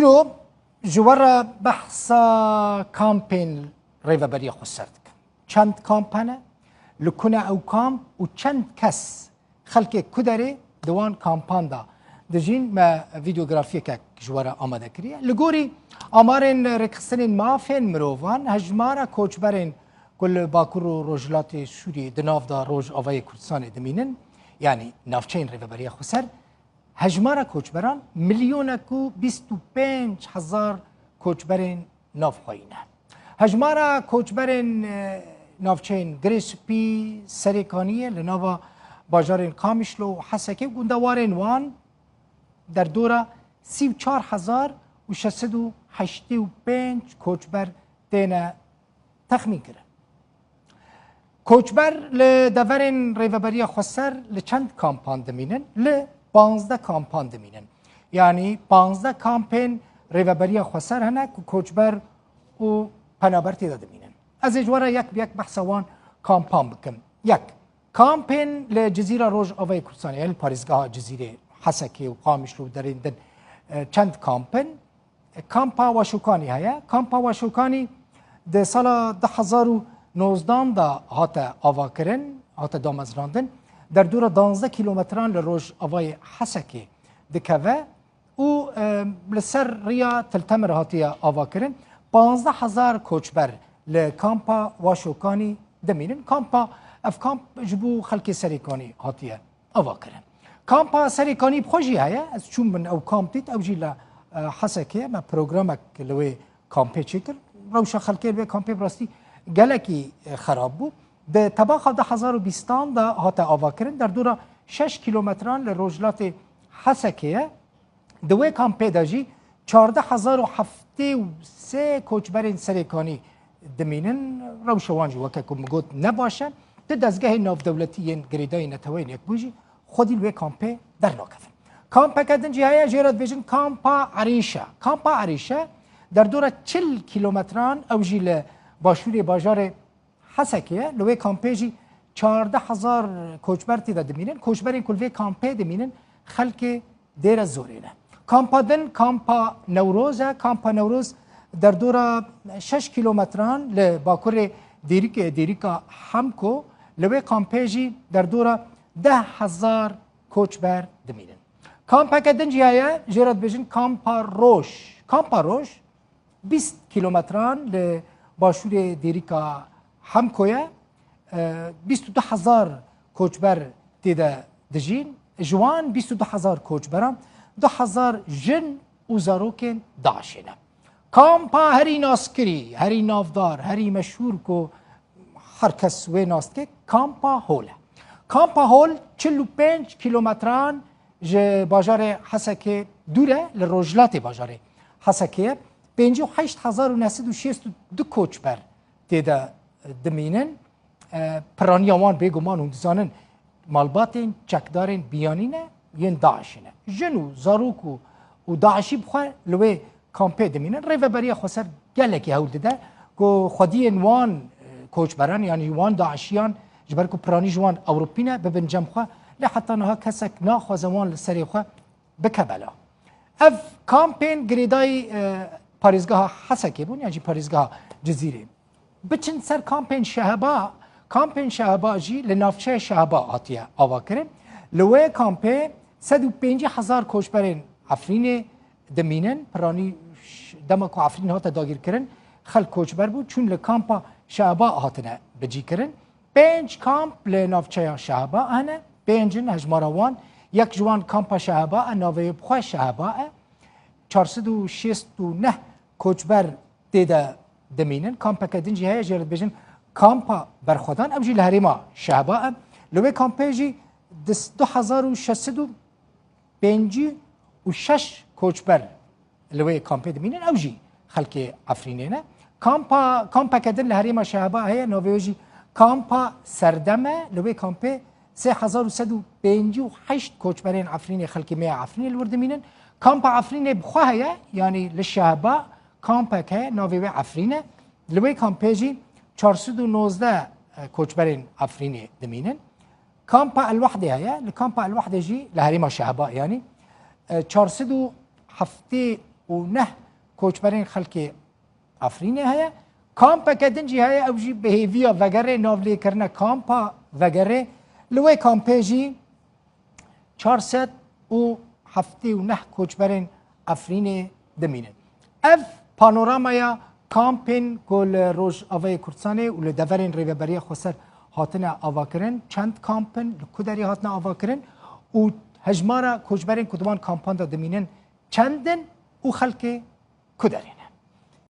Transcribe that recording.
رو جوار بحثا کامپین ریوبرییا خسر دکن. چند کامپانه لکنه او کامپ و چند کس خلق کدره دوان کامپان دا دجین ما ویدیوگرافی که جوار آماده کریه لگوری آمارن رکستن مافین مروان هجمارا کوچبرین کل باکور و روجلات سوری دناف دا روج آوای کردستان دمینن یعنی نافچین ریوبرییا خسر هجمارا کوچبران میلیونکو 25,000 کوچبرین نافخواینه. هجمارا کوچبرین نافچین گریسپی سریکانیه لناوا باجارین کامیشلو حسکه گندوارین وان در دوره 34,685 کوچبر دینه تخمین کرد. کوچبر لدورین ریوبرییا خسر لچند کامپان دمینن ل 15 کامپان دمینن یعنی 15 کامپین ریوبرییا خسر هنه که کوچبر و پنابر تیدا دمینن از اجوارا یک بحث وان کامپان بکم یک کامپین لجزیره روج آوای کردستان یعنی پاریزگاه جزیره حسکه و قامشلو درین دن چند کامپین کامپا واشوکانی هیا کامپا واشوکانی ده سال 2019 دا هات آوا کرن هات دامزراندن در دور 12 کیلومتران لروج آوای حسکه دکوه و لسر ریا تلتمر هاتیا آوا کرن 15,000 کوچبر لکامپا واشوکانی دمینن کامپا اف کامپ جبو خلق سریکانی هاتیا آوا کرن کامپا سریکانی بخوشی هیا از چون من او کامپتیت او جیلا حسکه ما پروگرامک لوی کامپی چیکر روشا خلقی لوی کامپی براستی گلکی خراب بود ده طباق 2020 دا هات آوا کرن در دورا 6 کیلومتران لروجلات حسکه دوی کامپی داجی 14,073 کوچبرین سریکانی دمینن روشوانجی وکه کم گوت نباشن ده دزگاه ناف دولتی گریدای نتوین یک بوجی خودی لوی کامپی در ناکفن کامپا کدن جی های جیراد بیجن کامپا عریشه کامپا عریشه در دورا 40 کیلومتران او جیل باشوری باجار حسکه لوی کامپی جی 14,000 کوچبر تیدا دمینن کوچبرین کلوی کامپی دمینن خلق دیر زورینه کامپا دن کامپا نوروزه کامپا نوروز در دورا 6 کیلومتران لباکور دیریکا همکو لوی کامپی جی در دورا 10,000 کوچبر دمینن کامپا کدن جیایه جیراد بیجن کامپا روش 20 کیلومتران لباشور دیریکا همکویه 22,000 کوچبر تیدا دجین جوان 22,000 کوچبران 2,000 جن و زاروکن داعشینه کامپا هری ناسکری هری نافدار هری مشهور کو هر کس وی ناسکه کامپا هوله کامپا هول 45 کیلومتران ج باجار حسکه دوره لروجلات باجار حسکه 58,962 کوچبر تیدا دمینن پرانیاوان بگمان و دزانن مالباتین چکدارین بیانینه ین داعشینه جنو زاروکو و داعشی بخواه لوی کامپی دمینن ریوبرییا خسر گلکی هول دیده که خودین وان کوچبران یعنی وان داعشیان جبر که پرانی جوان اوروپینه ببنجم خواه لحتی نها کسک ناخوازوان لسری خواه بکبلا اف کامپین گریدای پاریزگاه حسکه بون یعنی پاریزگاه جزیره بچن سر کامپین شهبا جی لنافچه شهبا آتیه آوا کرن لوی کامپی 150,000 کوچبرین عفرین دمینن پرانی دمکو عفرین هاتا داگیر کرن خلق کوچبر بود چون لکامپا شهبا هاتنه بجی کرن 5 کامپ لنافچه شهبا هنه 5 هجماروان یک جوان کامپا شهبا ناوی بخواه شهبا 469 کوچبر دیده دمینن کامپا کدین جی های جیرد بیجن کامپا برخودان او جی لحریما شهبا لوی کامپا جی 2,656 کوچبر لوی کامپا دمینن او جی خلق عفرینه کامپا کدین لحریما شهبا های ناوی جی کامپا سردمه لوی کامپا 3,158 کوچبرین عفرین خلق می عفرین الورد مینن کامپا عفرین بخواه یعنی لشهبا کامپا که ناوی عفرینه لوی کامپا جی 419 کوچبرین عفرین دمینن کامپا الوحده هيا الكامبا الوحده جي لهريما شهباء يعني 407 و نه کوچبرین خلک افرینه هیا کامپا کدنجی هیا او جی بهیویا وگره ناولی کرنه کامپا وگره لوی کامپه جی 479 کوچبرین افرین دمینه اف پانورامایا کامپین گل روش آوای کردستانه و لدورین ریوبریه خسر هاتنه آوا کرن چند کامپن لکودری هاتنه آوا کرن و هجمارا کوچبرین کدومان کامپان دا دمینن چندن و خلک کدرین